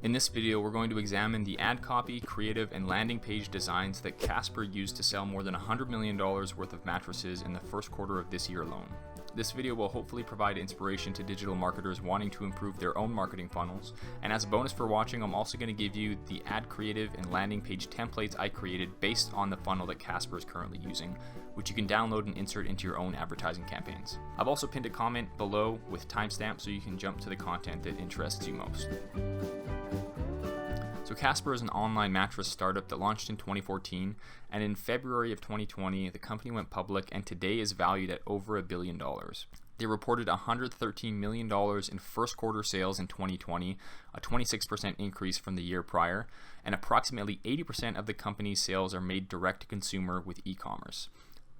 In this video, we're going to examine the ad copy, creative, and landing page designs that Casper used to sell more than $100 million worth of mattresses in the first quarter of this year alone. This video will hopefully provide inspiration to digital marketers wanting to improve their own marketing funnels, and as a bonus for watching, I'm also going to give you the ad creative and landing page templates I created based on the funnel that Casper is currently using, which you can download and insert into your own advertising campaigns. I've also pinned a comment below with timestamps so you can jump to the content that interests you most. So Casper is an online mattress startup that launched in 2014, and in February of 2020, the company went public and today is valued at over $1 billion. They reported $113 million in first quarter sales in 2020, a 26% increase from the year prior, and approximately 80% of the company's sales are made direct to consumer with e-commerce.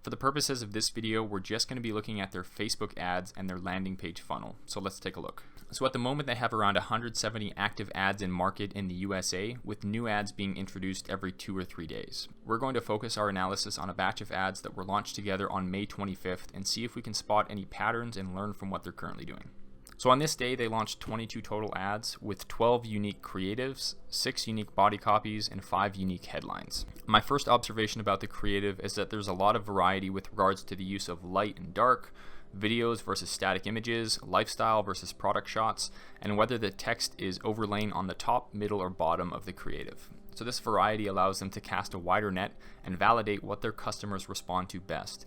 For the purposes of this video, we're just going to be looking at their Facebook ads and their landing page funnel. So let's take a look. So at the moment, they have around 170 active ads in market in the USA, with new ads being introduced every 2 or 3 days. We're going to focus our analysis on a batch of ads that were launched together on May 25th and see if we can spot any patterns and learn from what they're currently doing. So on this day, they launched 22 total ads with 12 unique creatives, 6 unique body copies, and 5 unique headlines. My first observation about the creative is that there's a lot of variety with regards to the use of light and dark, videos versus static images, lifestyle versus product shots, and whether the text is overlain on the top, middle, or bottom of the creative. So this variety allows them to cast a wider net and validate what their customers respond to best.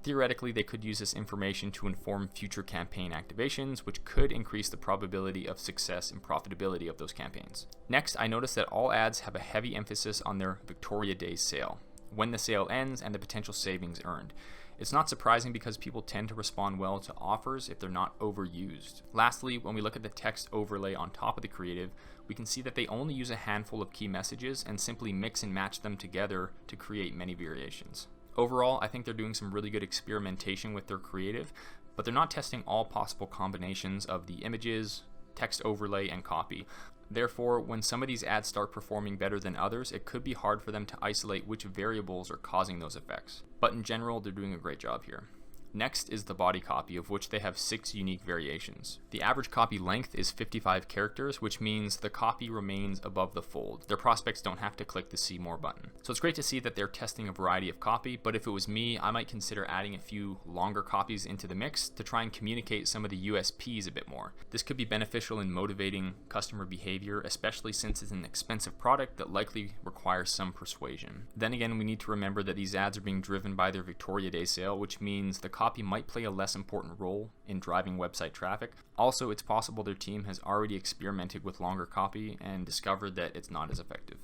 Theoretically, they could use this information to inform future campaign activations, which could increase the probability of success and profitability of those campaigns. Next, I noticed that all ads have a heavy emphasis on their Victoria Day sale, when the sale ends and the potential savings earned. It's not surprising because people tend to respond well to offers if they're not overused. Lastly, when we look at the text overlay on top of the creative, we can see that they only use a handful of key messages and simply mix and match them together to create many variations. Overall, I think they're doing some really good experimentation with their creative, but they're not testing all possible combinations of the images, text overlay, and copy. Therefore, when some of these ads start performing better than others, it could be hard for them to isolate which variables are causing those effects. But in general, they're doing a great job here. Next is the body copy, of which they have 6 unique variations. The average copy length is 55 characters, which means the copy remains above the fold. Their prospects don't have to click the See More button. So it's great to see that they're testing a variety of copy, but if it was me, I might consider adding a few longer copies into the mix to try and communicate some of the USPs a bit more. This could be beneficial in motivating customer behavior, especially since it's an expensive product that likely requires some persuasion. Then again, we need to remember that these ads are being driven by their Victoria Day sale, which means the copy might play a less important role in driving website traffic. Also, it's possible their team has already experimented with longer copy and discovered that it's not as effective.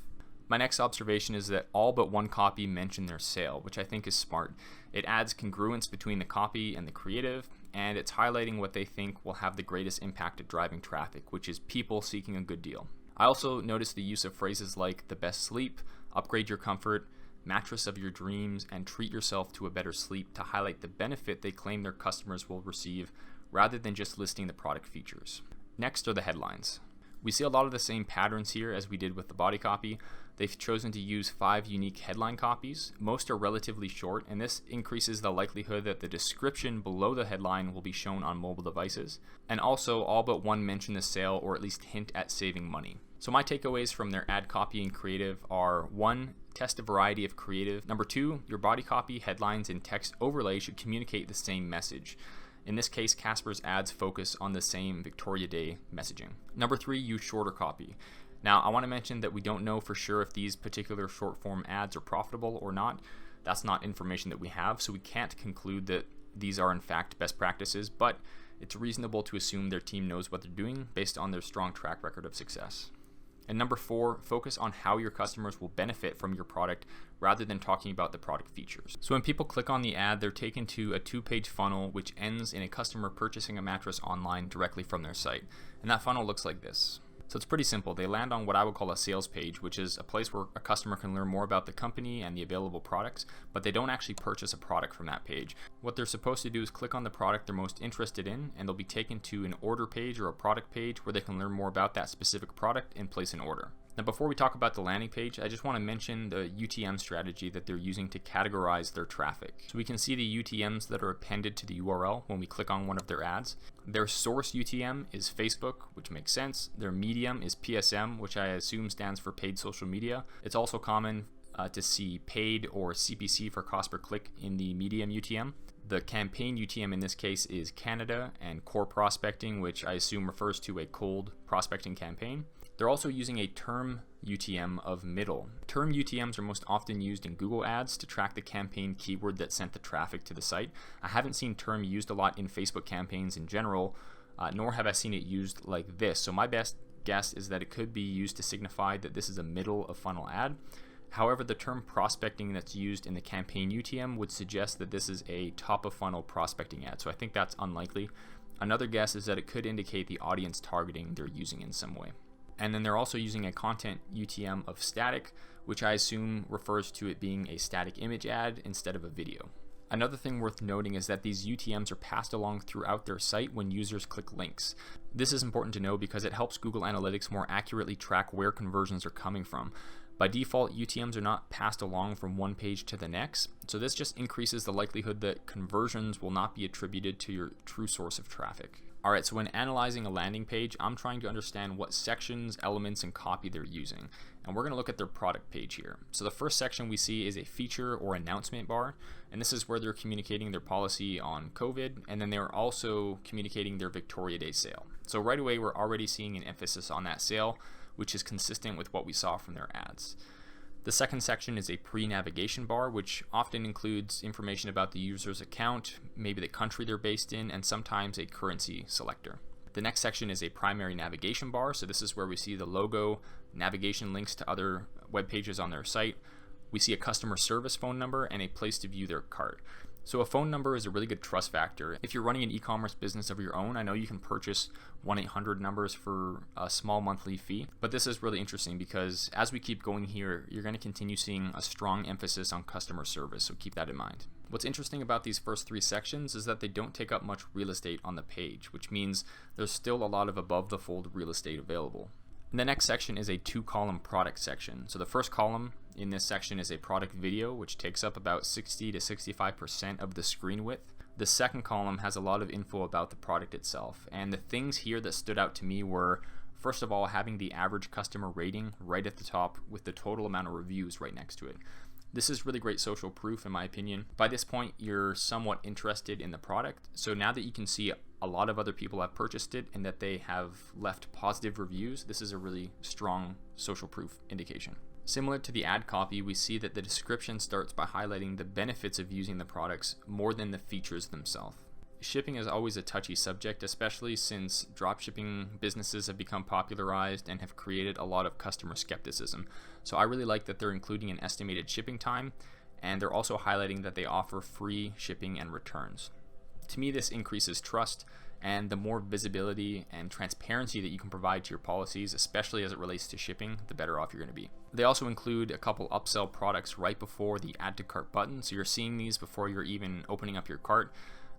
My next observation is that all but one copy mention their sale, which I think is smart. It adds congruence between the copy and the creative, and it's highlighting what they think will have the greatest impact at driving traffic, which is people seeking a good deal. I also noticed the use of phrases like the best sleep, upgrade your comfort, mattress of your dreams, and treat yourself to a better sleep to highlight the benefit they claim their customers will receive rather than just listing the product features. Next are the headlines. We see a lot of the same patterns here as we did with the body copy. They've chosen to use 5 unique headline copies. Most are relatively short, and this increases the likelihood that the description below the headline will be shown on mobile devices. And also, all but one mention the sale or at least hint at saving money. So my takeaways from their ad copy and creative are: 1, test a variety of creative. 2, your body copy, headlines, and text overlay should communicate the same message. In this case, Casper's ads focus on the same Victoria Day messaging. 3, use shorter copy. Now, I want to mention that we don't know for sure if these particular short form ads are profitable or not. That's not information that we have, so we can't conclude that these are in fact best practices, but it's reasonable to assume their team knows what they're doing based on their strong track record of success. And 4, focus on how your customers will benefit from your product rather than talking about the product features. So when people click on the ad, they're taken to a 2-page funnel which ends in a customer purchasing a mattress online directly from their site. And that funnel looks like this. So it's pretty simple. They land on what I would call a sales page, which is a place where a customer can learn more about the company and the available products, but they don't actually purchase a product from that page. What they're supposed to do is click on the product they're most interested in, and they'll be taken to an order page or a product page where they can learn more about that specific product and place an order. Now, before we talk about the landing page, I just want to mention the UTM strategy that they're using to categorize their traffic. So we can see the UTMs that are appended to the URL when we click on one of their ads. Their source UTM is Facebook, which makes sense. Their medium is PSM, which I assume stands for paid social media. It's also common to see paid or CPC for cost per click in the medium UTM. The campaign UTM in this case is Canada, and core prospecting, which I assume refers to a cold prospecting campaign. They're also using a term UTM of middle. Term UTMs are most often used in Google Ads to track the campaign keyword that sent the traffic to the site. I haven't seen term used a lot in Facebook campaigns in general, nor have I seen it used like this. So my best guess is that it could be used to signify that this is a middle of funnel ad. However, the term prospecting that's used in the campaign UTM would suggest that this is a top of funnel prospecting ad. So I think that's unlikely. Another guess is that it could indicate the audience targeting they're using in some way. And then they're also using a content UTM of static, which I assume refers to it being a static image ad instead of a video. Another thing worth noting is that these UTMs are passed along throughout their site when users click links. This is important to know because it helps Google Analytics more accurately track where conversions are coming from. By default, UTMs are not passed along from one page to the next, so this just increases the likelihood that conversions will not be attributed to your true source of traffic. Alright, so when analyzing a landing page, I'm trying to understand what sections, elements, and copy they're using. And we're going to look at their product page here. So the first section we see is a feature or announcement bar, and this is where they're communicating their policy on COVID, and then they're also communicating their Victoria Day sale. So right away, we're already seeing an emphasis on that sale, which is consistent with what we saw from their ads. The second section is a pre-navigation bar, which often includes information about the user's account, maybe the country they're based in, and sometimes a currency selector. The next section is a primary navigation bar, so this is where we see the logo, navigation links to other web pages on their site. We see a customer service phone number and a place to view their cart. So a phone number is a really good trust factor. If you're running an e-commerce business of your own, I know you can purchase 1-800 numbers for a small monthly fee, but this is really interesting because as we keep going here, you're going to continue seeing a strong emphasis on customer service, so keep that in mind. What's interesting about these first three sections is that they don't take up much real estate on the page, which means there's still a lot of above the fold real estate available. And the next section is a 2-column product section. So the first column in this section is a product video, which takes up about 60 to 65% of the screen width. The second column has a lot of info about the product itself. And the things here that stood out to me were, first of all, having the average customer rating right at the top with the total amount of reviews right next to it. This is really great social proof in my opinion. By this point, you're somewhat interested in the product. So now that you can see a lot of other people have purchased it and that they have left positive reviews, this is a really strong social proof indication. Similar to the ad copy, we see that the description starts by highlighting the benefits of using the products more than the features themselves. Shipping is always a touchy subject, especially since dropshipping businesses have become popularized and have created a lot of customer skepticism. So I really like that they're including an estimated shipping time, and they're also highlighting that they offer free shipping and returns. To me, this increases trust, and the more visibility and transparency that you can provide to your policies, especially as it relates to shipping, the better off you're going to be. They also include a couple upsell products right before the add to cart button, so you're seeing these before you're even opening up your cart.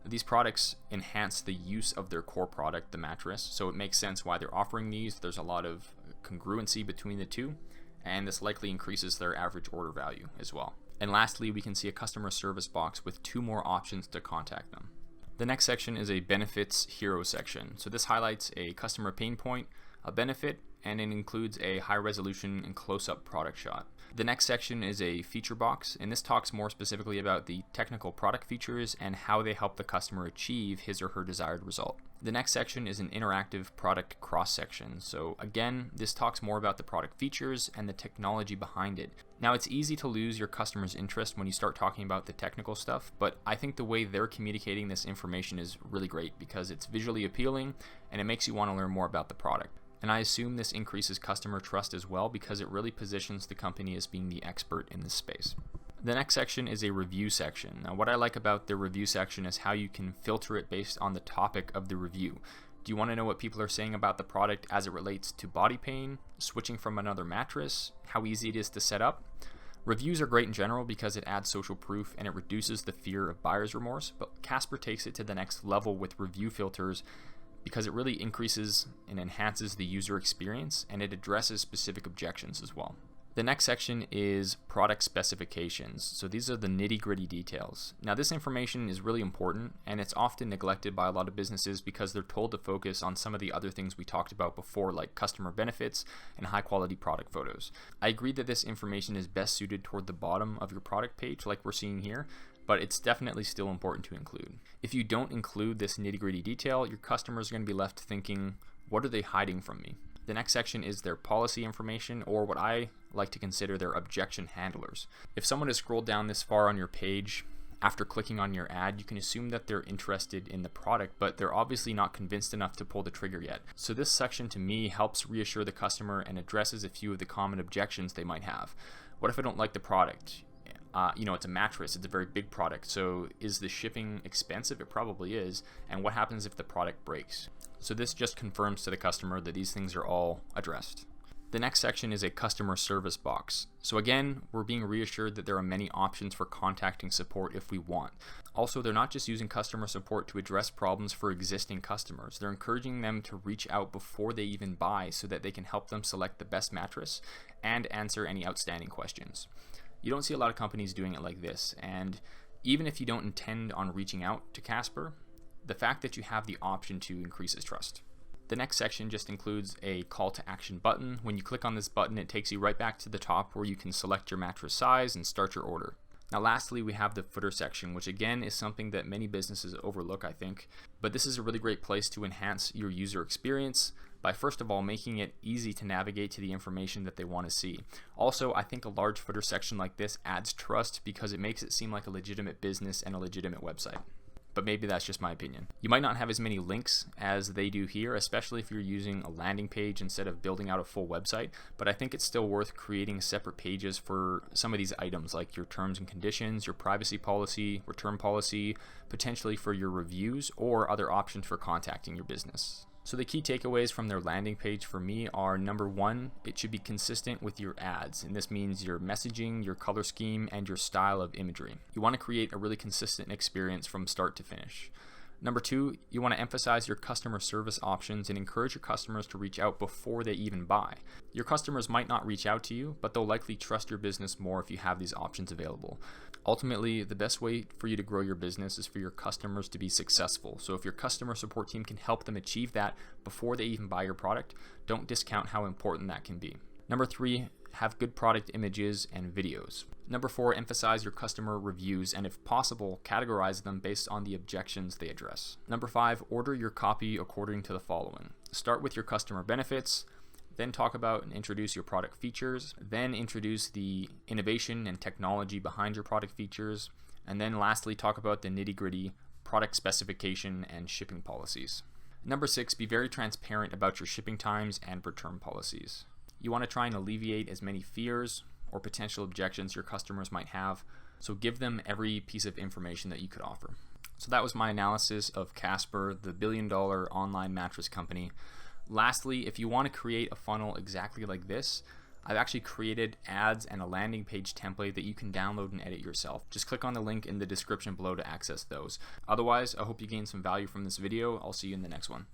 These products enhance the use of their core product, the mattress, so it makes sense why they're offering these. There's a lot of congruency between the two, and this likely increases their average order value as well. And lastly, we can see a customer service box with 2 more options to contact them. The next section is a benefits hero section. So this highlights a customer pain point, a benefit, and it includes a high resolution and close-up product shot. The next section is a feature box, and this talks more specifically about the technical product features and how they help the customer achieve his or her desired result. The next section is an interactive product cross-section. So again, this talks more about the product features and the technology behind it. Now, it's easy to lose your customer's interest when you start talking about the technical stuff, but I think the way they're communicating this information is really great because it's visually appealing and it makes you want to learn more about the product. And I assume this increases customer trust as well because it really positions the company as being the expert in this space. The next section is a review section. Now, what I like about the review section is how you can filter it based on the topic of the review. Do you want to know what people are saying about the product as it relates to body pain, switching from another mattress, how easy it is to set up? Reviews are great in general because it adds social proof and it reduces the fear of buyer's remorse, but Casper takes it to the next level with review filters because it really increases and enhances the user experience, and it addresses specific objections as well. The next section is product specifications. So these are the nitty-gritty details. Now this information is really important, and it's often neglected by a lot of businesses because they're told to focus on some of the other things we talked about before, like customer benefits and high-quality product photos. I agree that this information is best suited toward the bottom of your product page like we're seeing here, but it's definitely still important to include. If you don't include this nitty-gritty detail, your customers are going to be left thinking, what are they hiding from me? The next section is their policy information, or what I like to consider their objection handlers. If someone has scrolled down this far on your page after clicking on your ad, you can assume that they're interested in the product, but they're obviously not convinced enough to pull the trigger yet. So this section to me helps reassure the customer and addresses a few of the common objections they might have. What if I don't like the product? It's a mattress, it's a very big product, so is the shipping expensive? It probably is. And what happens if the product breaks? So this just confirms to the customer that these things are all addressed. The next section is a customer service box. So again, we're being reassured that there are many options for contacting support if we want. Also, they're not just using customer support to address problems for existing customers. They're encouraging them to reach out before they even buy so that they can help them select the best mattress and answer any outstanding questions. You don't see a lot of companies doing it like this, and even if you don't intend on reaching out to Casper, the fact that you have the option to increases trust. The next section just includes a call to action button. When you click on this button, it takes you right back to the top where you can select your mattress size and start your order. Now lastly, we have the footer section, which again is something that many businesses overlook, I think, but this is a really great place to enhance your user experience by first of all making it easy to navigate to the information that they want to see. Also, I think a large footer section like this adds trust because it makes it seem like a legitimate business and a legitimate website. But maybe that's just my opinion. You might not have as many links as they do here, especially if you're using a landing page instead of building out a full website, but I think it's still worth creating separate pages for some of these items, like your terms and conditions, your privacy policy, return policy, potentially for your reviews, or other options for contacting your business. So the key takeaways from their landing page for me are, number one, it should be consistent with your ads. And this means your messaging, your color scheme, and your style of imagery. You want to create a really consistent experience from start to finish. Number two, you want to emphasize your customer service options and encourage your customers to reach out before they even buy. Your customers might not reach out to you, but they'll likely trust your business more if you have these options available. Ultimately, the best way for you to grow your business is for your customers to be successful. So if your customer support team can help them achieve that before they even buy your product, don't discount how important that can be. Number three, have good product images and videos. Number four, emphasize your customer reviews and if possible, categorize them based on the objections they address. Number five, order your copy according to the following. Start with your customer benefits, then talk about and introduce your product features, then introduce the innovation and technology behind your product features, and then lastly talk about the nitty-gritty product specification and shipping policies. Number six, be very transparent about your shipping times and return policies. You want to try and alleviate as many fears or potential objections your customers might have, so give them every piece of information that you could offer. So that was my analysis of Casper, the billion-dollar online mattress company. Lastly, if you want to create a funnel exactly like this, I've actually created ads and a landing page template that you can download and edit yourself. Just click on the link in the description below to access those. Otherwise, I hope you gained some value from this video. I'll see you in the next one.